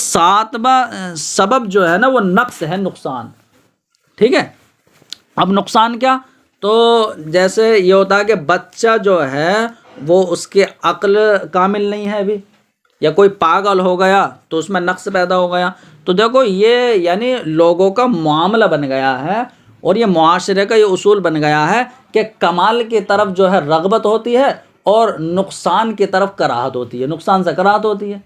ساتواں سبب جو ہے نا وہ نقص ہے، نقصان، ٹھیک ہے۔ اب نقصان کیا؟ تو جیسے یہ ہوتا ہے کہ بچہ جو ہے وہ اس کی عقل کامل نہیں ہے ابھی، یا کوئی پاگل ہو گیا تو اس میں نقص پیدا ہو گیا۔ تو دیکھو یہ یعنی لوگوں کا معاملہ بن گیا ہے، اور یہ معاشرے کا یہ اصول بن گیا ہے کہ کمال کی طرف جو ہے رغبت ہوتی ہے اور نقصان کی طرف کراہت ہوتی ہے، نقصان سے کراہت ہوتی ہے۔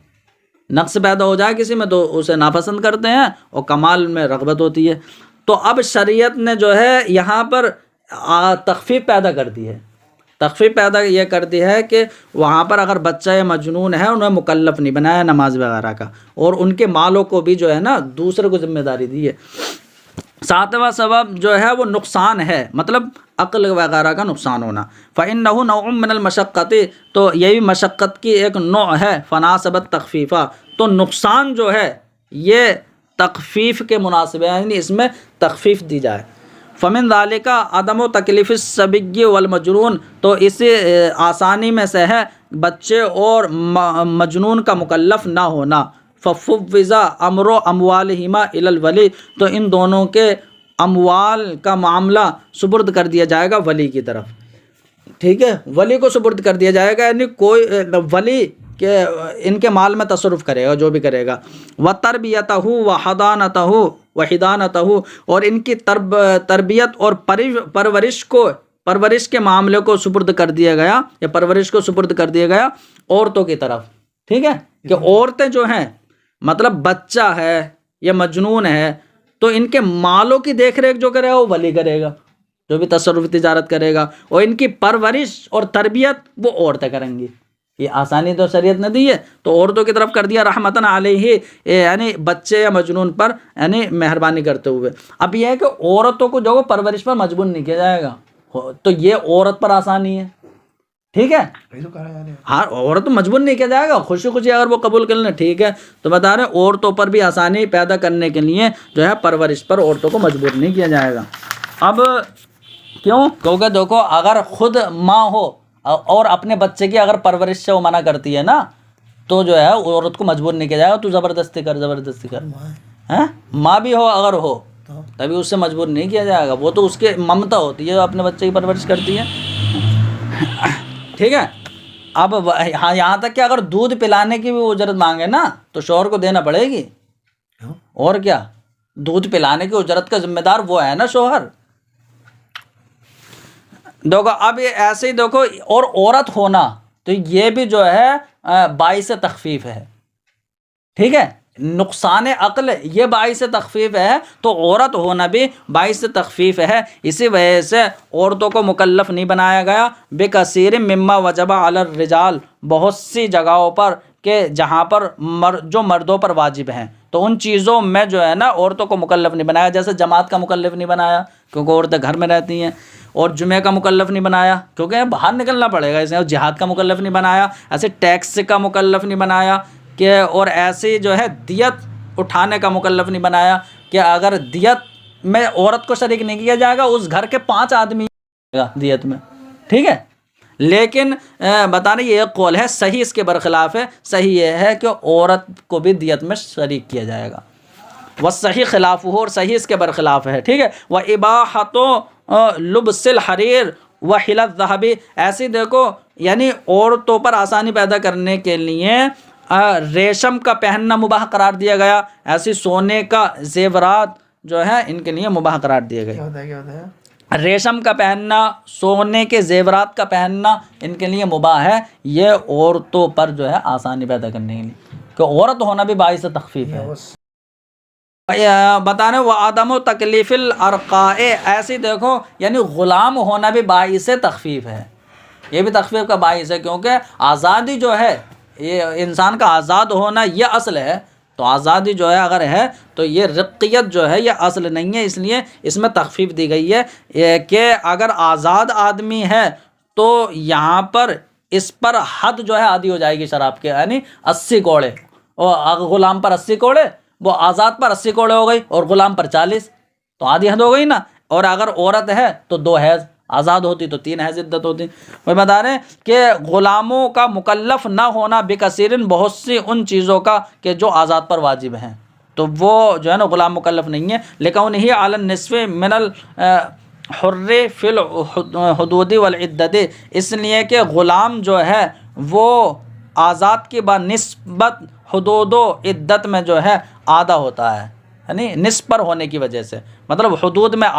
نقص پیدا ہو جائے کسی میں تو اسے ناپسند کرتے ہیں، اور کمال میں رغبت ہوتی ہے۔ تو اب شریعت نے جو ہے یہاں پر تخفیف پیدا کر دی ہے، تخفیف پیدا یہ کرتی ہے کہ وہاں پر اگر بچہ یا مجنون ہے انہیں مکلف نہیں بنایا نماز وغیرہ کا، اور ان کے مالوں کو بھی جو ہے نا دوسرے کو ذمہ داری دی ہے۔ ساتواں سبب جو ہے وہ نقصان ہے، مطلب عقل وغیرہ کا نقصان ہونا۔ فَإِنَّهُ نَوْعٌ مِّنَ الْمَشَقَّةِ، تو یہ بھی مشقت کی ایک نوع ہے۔ فَنَاسَبَتْ تخفیفہ، تو نقصان جو ہے یہ تخفیف کے مناسب ہے، یعنی اس میں تخفیف دی جائے۔ فَمِن ذَلِكَ عَدَمُ تَكْلِيفِ الصَّبِيِّ وَالْمَجْنُونِ، تو اس آسانی میں سے ہے بچے اور مجنون کا مکلف نہ ہونا۔ فَفُوِّضَ أَمْرُ أَمْوَالِهِمَا إِلَى الْوَلِيِّ، تو ان دونوں کے اموال کا معاملہ سپرد کر دیا جائے گا ولی کی طرف، ٹھیک ہے، ولی کو سپرد کر دیا جائے گا، یعنی کوئی ولی کہ ان کے مال میں تصرف کرے گا، جو بھی کرے گا۔ وَتَرْبِيَتَهُ وَحَضَانَتَهُ وَحِضَانَتَهُ، اور ان کی تربیت اور پرورش کے معاملے کو سپرد کر دیا گیا، یا پرورش کو سپرد کر دیا گیا عورتوں کی طرف، ٹھیک ہے، کہ عورتیں جو ہیں مطلب بچہ ہے یا مجنون ہے تو ان کے مالوں کی دیکھ ریکھ جو کرے گا وہ ولی کرے گا، جو بھی تصرف تجارت کرے گا، اور ان کی پرورش اور تربیت وہ عورتیں کریں گی۔ یہ آسانی تو شریعت نے دی ہے، تو عورتوں کی طرف کر دیا رحمتاً علیہ، یعنی بچے یا مجنون پر یعنی مہربانی کرتے ہوئے۔ اب یہ ہے کہ عورتوں کو جو پرورش پر مجبور نہیں کیا جائے گا، تو یہ عورت پر آسانی ہے، ٹھیک ہے، ہاں عورت مجبور نہیں کیا جائے گا، خوشی خوشی اگر وہ قبول کر لیں ٹھیک ہے۔ تو بتا رہے ہیں عورتوں پر بھی آسانی پیدا کرنے کے لیے جو ہے پرورش پر عورتوں کو مجبور نہیں کیا جائے گا۔ اب کیوں؟ کیونکہ دیکھو اگر خود ماں ہو اور اپنے بچے کی اگر پرورش سے وہ منع کرتی ہے نا، تو جو ہے عورت کو مجبور نہیں کیا جائے گا تو زبردستی کر، ماں بھی ہو اگر ہو تبھی اس سے مجبور نہیں کیا جائے گا، وہ تو اس کے ممتا ہوتی ہے، اپنے بچے کی پرورش کرتی ہے، ٹھیک ہے۔ اب یہاں تک کہ اگر دودھ پلانے کی بھی اجرت مانگے نا تو شوہر کو دینا پڑے گی، اور کیا، دودھ پلانے کی اجرت کا ذمہ دار وہ ہے نا شوہر۔ دیکھو اب یہ ایسے ہی دیکھو، اور عورت ہونا تو یہ بھی جو ہے باعث تخفیف ہے، ٹھیک ہے، نقصان عقل یہ باعث تخفیف ہے، تو عورت ہونا بھی باعث تخفیف ہے۔ اسی وجہ سے عورتوں کو مکلف نہیں بنایا گیا بکثیر مما وجب علی الرجال، بہت سی جگہوں پر کہ جہاں پر جو مردوں پر واجب ہیں، تو ان چیزوں میں جو ہے نا عورتوں کو مکلف نہیں بنایا، جیسے جماعت کا مکلف نہیں بنایا کیونکہ عورتیں گھر میں رہتی ہیں، اور جمعہ کا مکلف نہیں بنایا کیونکہ باہر نکلنا پڑے گا اسے، اور جہاد کا مکلف نہیں بنایا، ایسے ٹیکس کا مکلف نہیں بنایا کہ، اور ایسی جو ہے دیت اٹھانے کا مکلف نہیں بنایا کہ اگر دیت میں عورت کو شریک نہیں کیا جائے گا، اس گھر کے 5 آدمی دیت میں، ٹھیک ہے۔ لیکن بتانے یہ ایک قول ہے، صحیح اس کے برخلاف ہے، صحیح یہ ہے کہ عورت کو بھی دیت میں شریک کیا جائے گا، وہ صحیح خلاف ہو، اور صحیح اس کے برخلاف ہے، ٹھیک ہے۔ وہ اباحۃ لبس الحریر وحل الذهب، ایسی دیکھو یعنی عورتوں پر آسانی پیدا کرنے کے لیے ریشم کا پہننا مباح قرار دیا گیا، ایسی سونے کا زیورات جو ہے ان کے لیے مباح قرار دیے گئے۔ کیا ہوتا ہے؟ ریشم کا پہننا، سونے کے زیورات کا پہننا ان کے لیے مباح ہے، یہ عورتوں پر جو ہے آسانی پیدا کرنے کے لیے، کہ عورت ہونا بھی باعث تخفیف ہے۔ بتانے وہ آدم و تکلیف الارقاء، ایسی دیکھو یعنی غلام ہونا بھی باعث تخفیف ہے، یہ بھی تخفیف کا باعث ہے، کیونکہ آزادی جو ہے یہ انسان کا آزاد ہونا یہ اصل ہے، تو آزادی جو ہے اگر ہے تو یہ رقیت جو ہے یہ اصل نہیں ہے، اس لیے اس میں تخفیف دی گئی ہے کہ اگر آزاد آدمی ہے تو یہاں پر اس پر حد جو ہے عادی ہو جائے گی شراب کے، یعنی 80 کوڑے، اور غلام پر 80 کوڑے، وہ آزاد پر 80 کوڑے ہو گئی، اور غلام پر 40، تو آدھی حد ہو گئی نا۔ اور اگر عورت ہے تو 2 حیض، آزاد ہوتی تو 3 حیض عدت ہوتی. وہ بتا رہے ہیں کہ غلاموں کا مکلف نہ ہونا بکثیر بہت سی ان چیزوں کا کہ جو آزاد پر واجب ہیں، تو وہ جو ہے نا غلام مکلف نہیں ہے. لیکن انہیں علی النصف من الحر فی الحدود والعدت، اس لیے کہ غلام جو ہے وہ آزاد کی بنسبت حدود و عدت میں جو ہے آدھا ہوتا ہے، یعنی نصف پر ہونے کی وجہ سے، مطلب حدود میں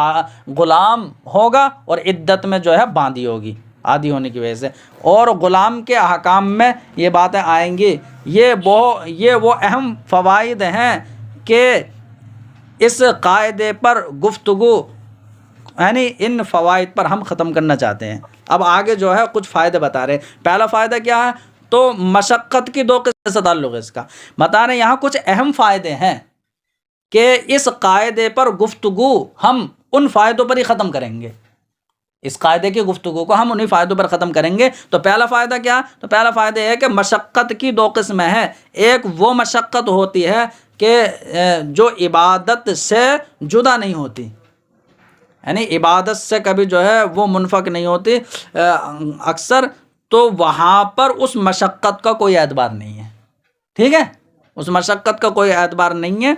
غلام ہوگا اور عدت میں جو ہے باندھی ہوگی آدھی ہونے کی وجہ سے. اور غلام کے احکام میں یہ باتیں آئیں گی. یہ وہ اہم فوائد ہیں کہ اس قاعدے پر گفتگو، یعنی ان فوائد پر ہم ختم کرنا چاہتے ہیں. اب آگے جو ہے کچھ فائدے بتا رہے ہیں. پہلا فائدہ کیا ہے؟ تو مشقت کی 2 قسم سے تعلق ہے اس کا. بتا رہے ہیں یہاں کچھ اہم فائدے ہیں کہ اس قاعدے پر گفتگو ہم ان فائدوں پر ہی ختم کریں گے. اس قاعدے کی گفتگو کو ہم انہی فائدوں پر ختم کریں گے. تو پہلا فائدہ کیا؟ تو پہلا فائدہ یہ ہے کہ مشقت کی 2 قسمیں ہیں. ایک وہ مشقت ہوتی ہے کہ جو عبادت سے جدا نہیں ہوتی، یعنی عبادت سے کبھی جو ہے وہ منفک نہیں ہوتی اکثر، تو وہاں پر اس مشقت کا کوئی اعتبار نہیں ہے. ٹھیک ہے، اس مشقت کا کوئی اعتبار نہیں ہے.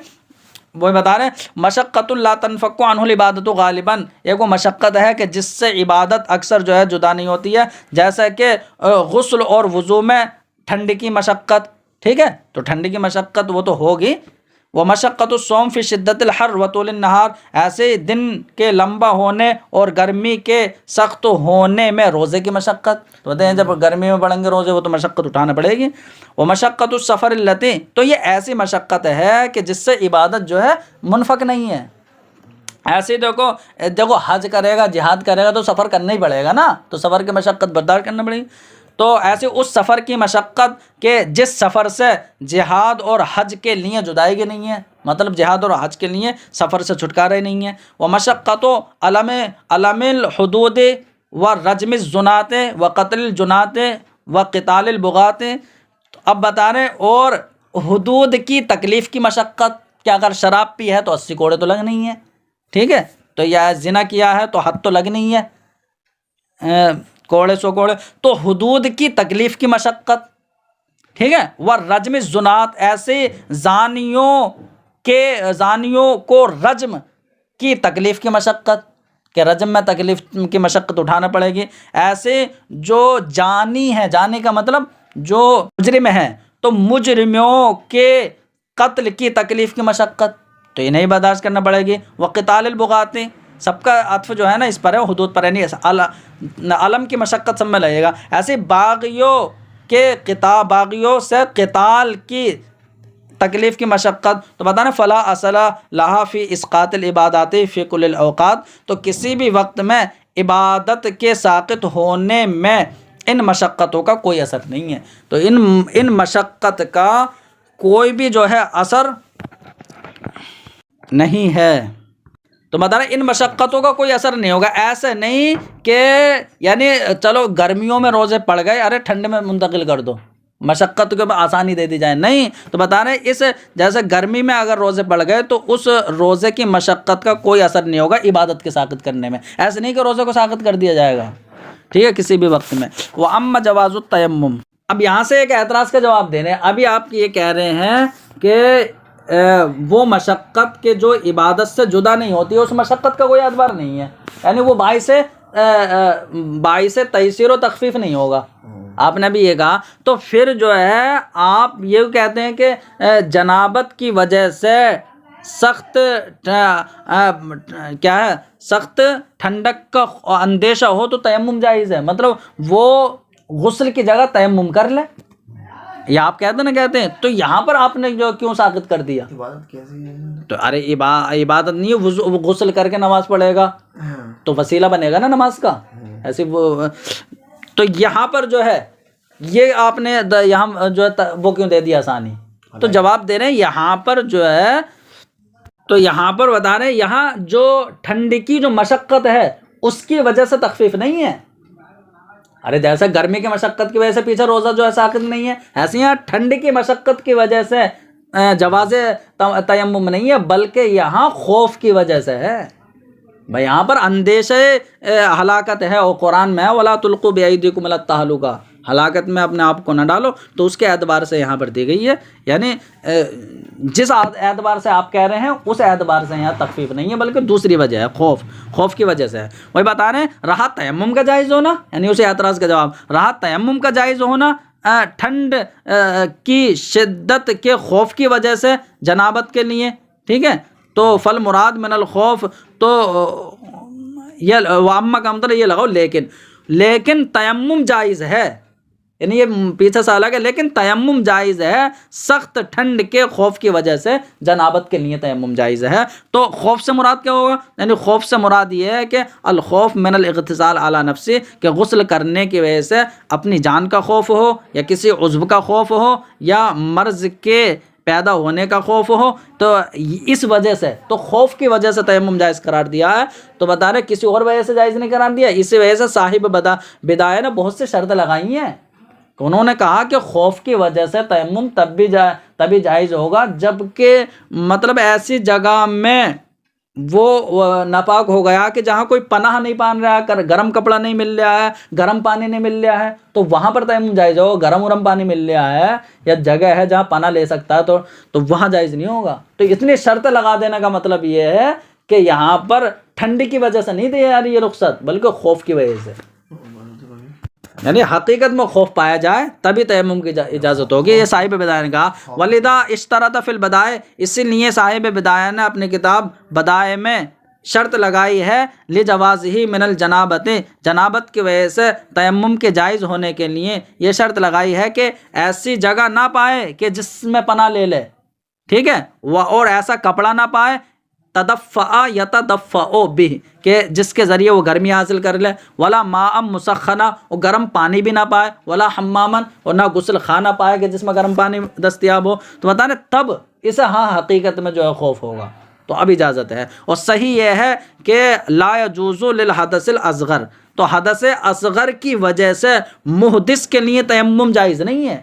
وہ بتا رہے ہیں مشقت لا تنفک عنہ العبادت غالباً، ایک وہ مشقت ہے کہ جس سے عبادت اکثر جو ہے جدا نہیں ہوتی ہے، جیسا کہ غسل اور وضو میں ٹھنڈ کی مشقت. ٹھیک ہے، تو ٹھنڈ کی مشقت وہ تو ہوگی. وہ مشقت الصوم فی شدت الحر و طول النہار، ایسے دن کے لمبا ہونے اور گرمی کے سخت ہونے میں روزے کی مشقت. تو بتائیں جب گرمی میں پڑیں گے روزے وہ تو مشقت اٹھانا پڑے گی. وہ مشقت السفر التی، تو یہ ایسی مشقت ہے کہ جس سے عبادت جو ہے منفک نہیں ہے. ایسے دیکھو حج کرے گا، جہاد کرے گا تو سفر کرنا ہی پڑے گا نا، تو سفر کی مشقت برداشت کرنا پڑے گی. تو ایسے اس سفر کی مشقت کہ جس سفر سے جہاد اور حج کے لیے جدائی کی نہیں ہے، مطلب جہاد اور حج کے لیے سفر سے چھٹکارا ہی نہیں ہے. وہ مشقت و علم الحدود و رجم الزنات و قتل الجنات و قتال البغات. اب بتا رہے اور حدود کی تکلیف کی مشقت کہ اگر شراب پی ہے تو 80 کوڑے تو لگ نہیں ہے. ٹھیک ہے، تو یا زنا کیا ہے تو حد تو لگ نہیں ہے، کوڑے 100 کوڑے. تو حدود کی تکلیف کی مشقت. ٹھیک ہے، وہ رجم الزنات، ایسے زانیوں کو رجم کی تکلیف کی مشقت کہ رجم میں تکلیف کی مشقت اٹھانا پڑے گی. ایسے جو جانی ہے، جانی کا مطلب جو مجرم ہے، تو مجرموں کے قتل کی تکلیف کی مشقت تو یہ نہیں برداشت کرنا پڑے گی. وہ قتال البغات، سب کا عطف جو ہے نا اس پر ہے، حدود پر ہے نہیں، علم کی مشقت سب میں لگے گا. ایسے باغیوں سے قتال کی تکلیف کی مشقت. تو بتانا فلا اصل لہا فی اسقاط العبادات فی کل الاوقات، تو کسی بھی وقت میں عبادت کے ساقط ہونے میں ان مشقتوں کا کوئی اثر نہیں ہے. تو ان مشقت کا کوئی بھی جو ہے اثر نہیں ہے. تو بتا رہے ان مشقتوں کا کوئی اثر نہیں ہوگا. ایسے نہیں کہ یعنی چلو گرمیوں میں روزے پڑ گئے، ارے ٹھنڈ میں منتقل کر دو، مشقت کو آسانی دے دی جائے، نہیں. تو بتا رہے اس جیسے گرمی میں اگر روزے پڑ گئے تو اس روزے کی مشقت کا کوئی اثر نہیں ہوگا عبادت کے ساقط کرنے میں. ایسے نہیں کہ روزے کو ساقط کر دیا جائے گا، ٹھیک ہے، کسی بھی وقت میں. وہ اما جواز التیمم، اب یہاں سے ایک اعتراض کا جواب دے رہے ہیں. ابھی آپ یہ کہہ رہے ہیں کہ وہ مشقت کے جو عبادت سے جدا نہیں ہوتی ہے اس مشقت کا کوئی اعتبار نہیں ہے، یعنی وہ باعث تیسیر و تخفیف نہیں ہوگا. آپ نے بھی یہ کہا. تو پھر جو ہے آپ یہ کہتے ہیں کہ جنابت کی وجہ سے سخت کیا ہے، سخت ٹھنڈک کا اندیشہ ہو تو تیمم جائز ہے، مطلب وہ غسل کی جگہ تیمم کر لے. یہ آپ کہتے ہیں تو یہاں پر آپ نے جو کیوں ساقط کر دیا؟ عبادت کیسی ہے؟ تو ارے عبادت نہیں ہے، غسل کر کے نماز پڑھے گا تو وسیلہ بنے گا نا نماز کا. ایسے تو یہاں پر جو ہے یہ آپ نے یہاں جو ہے وہ کیوں دے دیا آسانی؟ تو جواب دے رہے ہیں یہاں پر جو ہے، تو یہاں پر بتا رہے ہیں یہاں جو ٹھنڈ کی جو مشقت ہے اس کی وجہ سے تخفیف نہیں ہے. ارے جیسے گرمی کی مشقت کی وجہ سے پیچھے روزہ جو ہے ساقط نہیں ہے، ایسے یہاں ٹھنڈ کی مشقت کی وجہ سے جواز تیمم نہیں ہے، بلکہ یہاں خوف کی وجہ سے ہے. بھائی یہاں پر اندیشہ ہلاکت ہے، اور قرآن میں ہے وَلَا تُلْقُوا بِأَيْدِيكُمْ إِلَى التَّهْلُكَةِ، ہلاکت میں اپنے آپ کو نہ ڈالو، تو اس کے اعتبار سے یہاں پر دی گئی ہے، یعنی جس اعتبار سے آپ کہہ رہے ہیں اس اعتبار سے یہاں تخفیف نہیں ہے، بلکہ دوسری وجہ ہے، خوف کی وجہ سے ہے۔ وہی بتا رہے ہیں رہا تیمم کا جائز ہونا، یعنی اسی اعتراض کا جواب، رہا تیمم کا جائز ہونا ٹھنڈ کی شدت کے خوف کی وجہ سے جنابت کے لیے، ٹھیک ہے، تو فل مراد من الخوف، تو یہ وامہ کا مطلب یہ لگاؤ لیکن تیمم جائز ہے، یعنی یہ پیچھے سے الگ ہے، لیکن تیمم جائز ہے سخت ٹھنڈ کے خوف کی وجہ سے، جنابت کے لیے تیمم جائز ہے۔ تو خوف سے مراد کیا ہوگا؟ یعنی خوف سے مراد یہ ہے کہ الخوف من الاغتسال علی نفسی، کہ غسل کرنے کی وجہ سے اپنی جان کا خوف ہو، یا کسی عضو کا خوف ہو، یا مرض کے پیدا ہونے کا خوف ہو، تو اس وجہ سے، تو خوف کی وجہ سے تیمم جائز قرار دیا ہے۔ تو بتا رہے کسی اور وجہ سے جائز نہیں قرار دیا، اسی وجہ سے صاحب بدایہ نے بہت سے شرط لگائی ہیں، انہوں نے کہا کہ خوف کی وجہ سے تیمم تبھی جائز ہوگا جبکہ مطلب ایسی جگہ میں وہ ناپاک ہو گیا کہ جہاں کوئی پناہ نہیں پان رہا ہے، گرم کپڑا نہیں مل رہا ہے، گرم پانی نہیں مل رہا ہے، تو وہاں پر تیمم جائز ہوگا۔ گرم پانی مل رہا ہے یا جگہ ہے جہاں پناہ لے سکتا ہے تو وہاں جائز نہیں ہوگا۔ تو اتنی شرط لگا دینے کا مطلب یہ ہے کہ یہاں پر ٹھنڈی کی وجہ سے نہیں دی جا رہی یہ رخصت، بلکہ خوف کی وجہ سے، یعنی حقیقت میں خوف پایا جائے تبھی تیمم کی اجازت ہوگی۔ یہ صاحب بدایہ نے کہا وَلِذَا اشْتَرَطَ فِي الْبَدَائِعِ، اسی لیے صاحب بدایہ نے اپنی کتاب بدائع میں شرط لگائی ہے لِجَوَازِهِ مِنَ الْجَنَابَةِ، جنابت کی وجہ سے تیمم کے جائز ہونے کے لیے یہ شرط لگائی ہے کہ ایسی جگہ نہ پائے کہ جس میں پناہ لے لے، ٹھیک ہے، اور ایسا کپڑا نہ پائے تدفع یتدفع بہ، کہ جس کے ذریعے وہ گرمی حاصل کر لے، ولا ماء مسخنا، وہ گرم پانی بھی نہ پائے، ولا حماما، اور نہ غسل خانہ پائے کہ جس میں گرم پانی دستیاب ہو، تو بتانے تب اسے ہاں حقیقت میں جو ہے خوف ہوگا، تو اب اجازت ہے۔ اور صحیح یہ ہے کہ لا یجوز للحدث الاصغر، تو حدث اصغر کی وجہ سے محدث کے لیے تیمم جائز نہیں ہے۔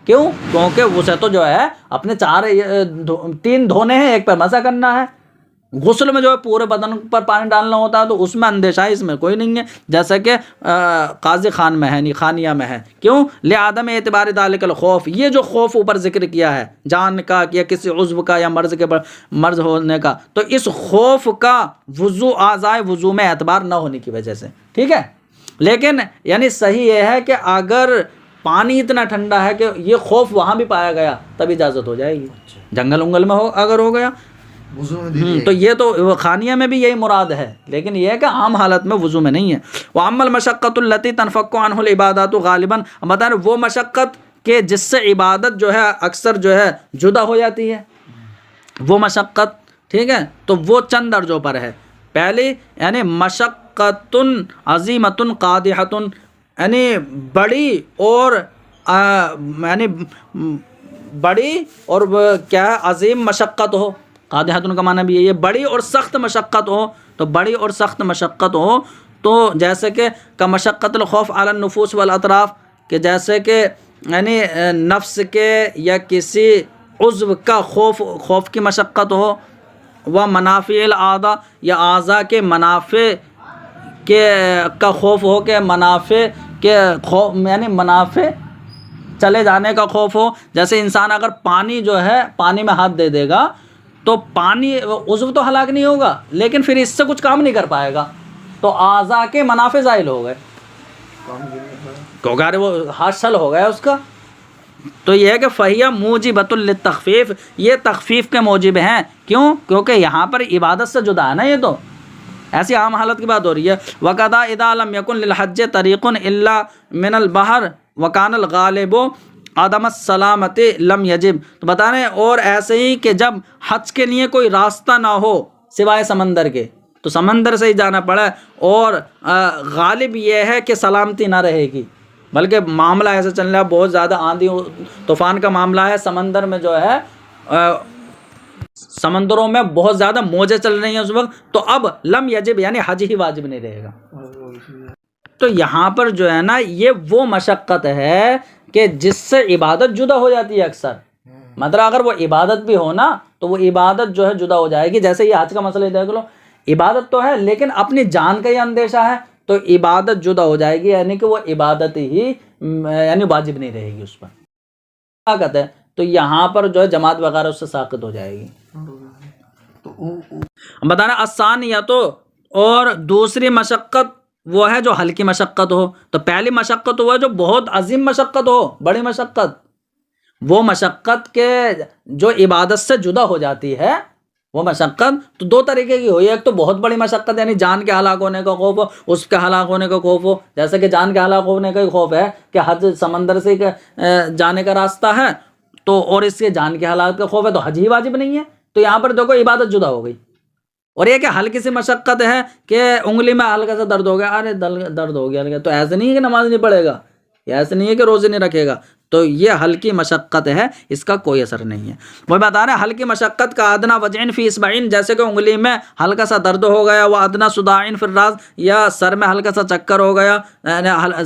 کیوں؟ کیونکہ اسے تو جو ہے اپنے 3 دھونے ہیں، ایک پر مسح کرنا ہے، غسل میں جو ہے پورے بدن پر پانی ڈالنا ہوتا ہے، تو اس میں اندیشہ اس میں کوئی نہیں ہے، جیسا کہ قاضی خان میں ہے، خانیہ میں ہے۔ کیوں؟ لعدم اعتبار ذالک الخوف، یہ جو خوف اوپر ذکر کیا ہے جان کا یا کسی عضو کا یا مرض ہونے کا، تو اس خوف کا وضو اعضائے وضو میں اعتبار نہ ہونے کی وجہ سے، ٹھیک ہے۔ لیکن یعنی صحیح یہ ہے کہ اگر پانی اتنا ٹھنڈا ہے کہ یہ خوف وہاں بھی پایا گیا تب اجازت ہو جائے گی، جنگل انگل میں اگر ہو گیا تو یہ تو خانیہ میں بھی یہی مراد ہے، لیکن یہ ہے کہ عام حالت میں وضو میں نہیں ہے۔ وَأَمَّا الْمَشَقَّةُ الَّتِي تَنْفَكُّ عَنْهُ الْعِبَادَاتُ غَالِبًا، بتا رہے وہ مشقت کہ جس سے عبادت جو ہے اکثر جو ہے جدا ہو جاتی ہے، وہ مشقت، ٹھیک ہے، تو وہ چند درجوں پر ہے۔ پہلی یعنی مشقۃ عظیمۃ قادحۃ، یعنی بڑی اور یعنی بڑی اور کیا ہے عظیم مشقت ہو، قادحۃ کا معنی بھی یہ بڑی اور سخت مشقت ہو، تو بڑی اور سخت مشقت ہو، تو جیسے کہ مشقت الخوف علی النفوس والاطراف، کہ جیسے کہ یعنی نفس کے یا کسی عضو کا خوف کی مشقت ہو، و منافع الاعضاء، یا اعضاء کے منافع کا خوف ہو، کہ منافع کے خوف یعنی منافع چلے جانے کا خوف ہو۔ جیسے انسان اگر پانی جو ہے پانی میں ہاتھ دے دے گا تو پانی عضو تو ہلاک نہیں ہوگا، لیکن پھر اس سے کچھ کام نہیں کر پائے گا، تو اعضاء کے منافع زائل ہو گئے، کیونکہ وہ ہاتھ شل ہو گیا اس کا۔ تو یہ ہے کہ فہیہ موجبۃ للتخفیف، یہ تخفیف کے موجب ہیں۔ کیوں؟ کیونکہ یہاں پر عبادت سے جدا ہے نا، یہ تو ایسی عام حالت کی بات ہو رہی ہے۔ وَقَضَا اِذَا لَمْ يَكُنْ لِلْحَجِّ طَرِيقٌ إِلَّا مِنَ الْبَحْرِ وَكَانَ الْغَالِبُ عدم السلامت لم یجب، تو بتا رہے ہیں اور ایسے ہی کہ جب حج کے لیے کوئی راستہ نہ ہو سوائے سمندر کے، تو سمندر سے ہی جانا پڑا، اور غالب یہ ہے کہ سلامتی نہ رہے گی، بلکہ معاملہ ایسا چل رہا ہے، بہت زیادہ آندھی طوفان کا معاملہ ہے، سمندر میں جو ہے سمندروں میں بہت زیادہ موجیں چل رہی ہیں اس وقت، تو اب لم یجب یعنی حج ہی واجب نہیں رہے گا۔ تو یہاں پر جو ہے نا یہ وہ مشقت ہے کہ جس سے عبادت جدا ہو جاتی ہے اکثر، مطلب اگر وہ عبادت بھی ہو نا تو وہ عبادت جو ہے جدا ہو جائے گی۔ جیسے یہ حج کا مسئلہ دیکھ لو، عبادت تو ہے لیکن اپنی جان کا ہی اندیشہ ہے تو عبادت جدا ہو جائے گی، یعنی کہ وہ عبادت ہی یعنی واجب نہیں رہے گی اس پر، کہتے ہیں تو یہاں پر جو ہے جماعت وغیرہ اس سے ساقط ہو جائے گی۔ بتانا الثانیہ تو، اور دوسری مشقت وہ ہے جو ہلکی مشقت ہو، تو پہلی مشقت وہ ہے جو بہت عظیم مشقت ہو، بڑی مشقت، وہ مشقت کے جو عبادت سے جدا ہو جاتی ہے، وہ مشقت تو دو طریقے کی ہوئی ہے، ایک تو بہت بڑی مشقت یعنی جان کے ہلاک ہونے کا خوف ہو، اس کے ہلاک ہونے کا خوف ہو، جیسے کہ جان کے ہلاک ہونے کا ہی خوف ہے کہ حج سمندر سے جانے کا راستہ ہے تو، اور اس سے جان کے ہلاک کا خوف ہے تو حج ہی واجب نہیں ہے، تو یہاں پر دیکھو عبادت جدا ہو گئی۔ اور یہ کہ ہلکی سی مشقت ہے کہ انگلی میں ہلکا سا درد ہو گیا، ارے درد ہو گیا، تو ایسے نہیں ہے کہ نماز نہیں پڑھے گا، یا ایسے نہیں ہے کہ روزے نہیں رکھے گا، تو یہ ہلکی مشقت ہے، اس کا کوئی اثر نہیں ہے۔ وہ بتا رہے ہیں ہلکی مشقت کا ادنا وجعن فی اصبعین، جیسے کہ انگلی میں ہلکا سا درد ہو گیا، وہ ادنا صداعن فی الراس، یا سر میں ہلکا سا چکر ہو گیا،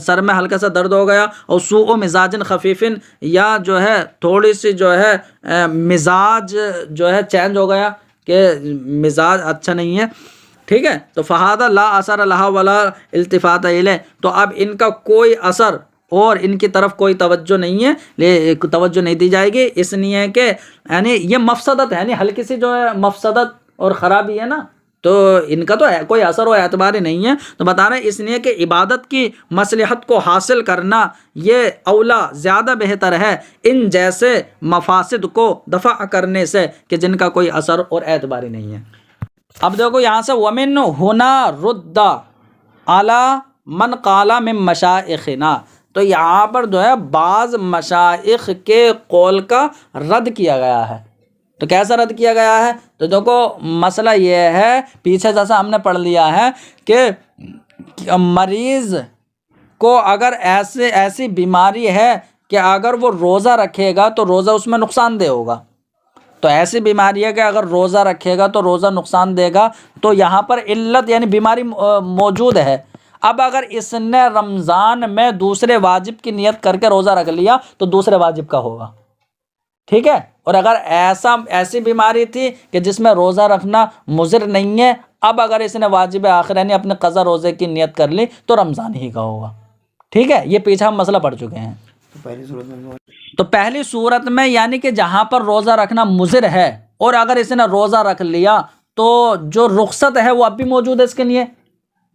سر میں ہلکا سا درد ہو گیا، اور سوء مزاج خفیفن، یا جو ہے تھوڑی سی جو ہے مزاج جو ہے چینج ہو گیا کہ مزاج اچھا نہیں ہے، ٹھیک ہے، تو فہذا لا اثر لها ولا التفات الیہ، تو اب ان کا کوئی اثر اور ان کی طرف کوئی توجہ نہیں ہے، توجہ نہیں دی جائے گی، اس لیے کہ یعنی یہ مفسدت ہے، یعنی ہلکی سی جو ہے مفسدت اور خرابی ہے نا، تو ان کا تو کوئی اثر و اعتبار ہی نہیں ہے۔ تو بتا رہے ہیں اس لیے کہ عبادت کی مصلحت کو حاصل کرنا یہ اولا زیادہ بہتر ہے ان جیسے مفاسد کو دفع کرنے سے کہ جن کا کوئی اثر اور اعتبار ہی نہیں ہے۔ اب دیکھو یہاں سے ومن ہنا رد اعلی من قال من مشائخنا، تو یہاں پر جو ہے بعض مشائخ کے قول کا رد کیا گیا ہے، تو کیسا رد کیا گیا ہے؟ تو دیکھو مسئلہ یہ ہے، پیچھے جیسا ہم نے پڑھ لیا ہے کہ مریض کو اگر ایسی بیماری ہے کہ اگر وہ روزہ رکھے گا تو روزہ اس میں نقصان دہ ہوگا، تو ایسی بیماری ہے کہ اگر روزہ رکھے گا تو روزہ نقصان دے گا، تو یہاں پر علت یعنی بیماری موجود ہے۔ اب اگر اس نے رمضان میں دوسرے واجب کی نیت کر کے روزہ رکھ لیا تو دوسرے واجب کا ہوگا، ٹھیک ہے، اور اگر ایسی بیماری تھی کہ جس میں روزہ رکھنا مضر نہیں ہے، اب اگر اس نے واجب آخر یعنی اپنے قضا روزے کی نیت کر لی تو رمضان ہی کا ہوگا، ٹھیک ہے، یہ پیچھے ہم مسئلہ پڑھ چکے ہیں۔ تو پہلی صورت میں یعنی کہ جہاں پر روزہ رکھنا مضر ہے اور اگر اس نے روزہ رکھ لیا تو جو رخصت ہے وہ اب بھی موجود ہے، اس کے لیے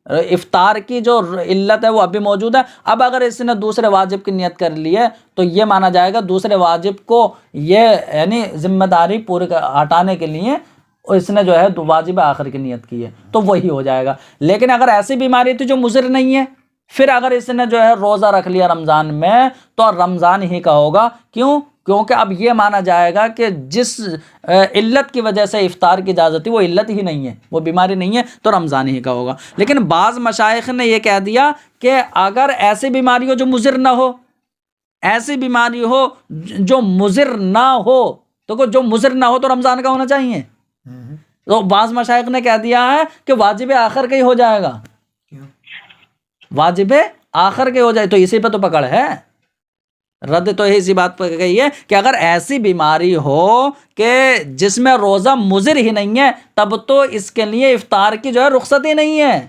افطار کی جو علت ہے وہ اب بھی موجود ہے، اب اگر اس نے دوسرے واجب کی نیت کر لی ہے تو یہ مانا جائے گا دوسرے واجب کو یہ یعنی ذمہ داری پورے ہٹانے کے لیے اس نے جو ہے واجب آخر کی نیت کی ہے تو وہی ہو جائے گا۔ لیکن اگر ایسی بیماری تھی جو مضر نہیں ہے، پھر اگر اس نے جو ہے روزہ رکھ لیا رمضان میں تو رمضان ہی کا ہوگا، کیونکہ اب یہ مانا جائے گا کہ جس علت کی وجہ سے افطار کی اجازت تھی وہ علت ہی نہیں ہے، وہ بیماری نہیں ہے، تو رمضان ہی کا ہوگا۔ لیکن بعض مشائخ نے یہ کہہ دیا کہ اگر ایسی بیماری ہو جو مضر نہ ہو، ایسی بیماری ہو جو مضر نہ ہو، تو جو مضر نہ ہو تو رمضان کا ہونا چاہیے، تو بعض مشائخ نے کہہ دیا ہے کہ واجب آخر کا ہی ہو جائے گا، واجب آخر کے ہو جائے، تو اسی پہ تو پکڑ ہے، رد تو اسی بات پر کہی ہے کہ اگر ایسی بیماری ہو کہ جس میں روزہ مضر ہی نہیں ہے تب تو اس کے لیے افطار کی جو ہے رخصت ہی نہیں ہے،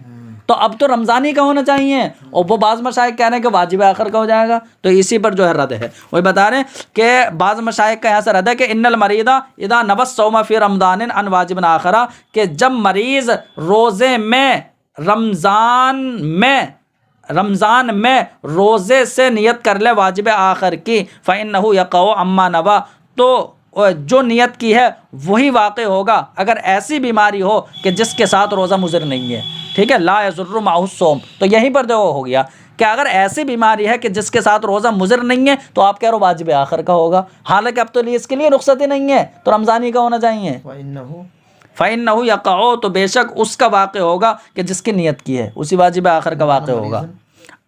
تو اب تو رمضان ہی کا ہونا چاہیے، اور وہ بعض مشائخ کہہ رہے ہیں کہ واجب آخر کا ہو جائے گا، تو اسی پر جو ہے رد ہے۔ وہی بتا رہے ہیں کہ بعض مشائخ کا یہاں سے رد ہے کہ ان المریض اذا نوى الصوم فی رمضان عن واجب آخر، کہ جب مریض روزے میں رمضان میں روزے سے نیت کر لے واجب آخر کی فإنه يقع عما نوى، تو جو نیت کی ہے وہی واقع ہوگا اگر ایسی بیماری ہو کہ جس کے ساتھ روزہ مضر نہیں ہے، ٹھیک ہے، لا يضر معه الصوم، تو یہیں پر جو ہو گیا کہ اگر ایسی بیماری ہے کہ جس کے ساتھ روزہ مضر نہیں ہے تو آپ کہہ رہے ہو واجب آخر کا ہوگا، حالانکہ اب تو اس کے لیے رخصت ہی نہیں ہے تو رمضان ہی کا ہونا چاہیے۔ فإنه يقع، تو بے شک اس کا واقع ہوگا کہ جس کی نیت کی ہے، اسی واجب آخر کا واقع ہوگا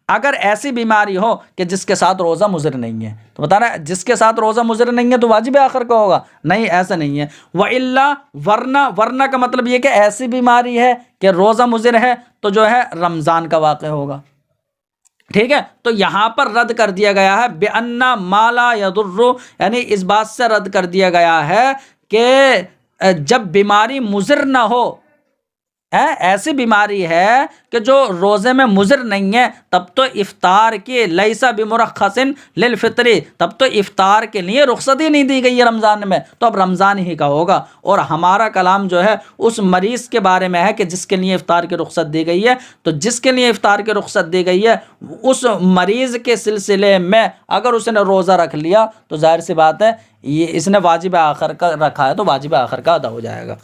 اگر ایسی بیماری ہو کہ جس کے ساتھ روزہ مضر نہیں ہے، تو بتا رہا ہے جس کے ساتھ روزہ مضر نہیں ہے تو واجب آخر کا ہوگا، نہیں ایسا نہیں ہے۔ وَإِلَّا، ورنہ کا مطلب یہ کہ ایسی بیماری ہے کہ روزہ مضر ہے تو جو ہے رمضان کا واقع ہوگا، ٹھیک ہے، تو یہاں پر رد کر دیا گیا ہے بِأَنَّ مَا لَا يَضُرُّ، یعنی اس بات سے رد کر دیا گیا ہے کہ جب بیماری مضر نہ ہو، ایسی بیماری ہے کہ جو روزے میں مضر نہیں ہے، تب تو افطار کی لیسا بمرخص للفطری، تب تو افطار کے لیے رخصتی نہیں دی گئی ہے رمضان میں، تو اب رمضان ہی کا ہوگا۔ اور ہمارا کلام جو ہے اس مریض کے بارے میں ہے کہ جس کے لیے افطار کی رخصت دی گئی ہے، تو جس کے لیے افطار کی رخصت دی گئی ہے اس مریض کے سلسلے میں اگر اس نے روزہ رکھ لیا تو ظاہر سی بات ہے یہ اس نے واجب آخر کا رکھا ہے تو واجب آخر کا ادا ہو جائے گا۔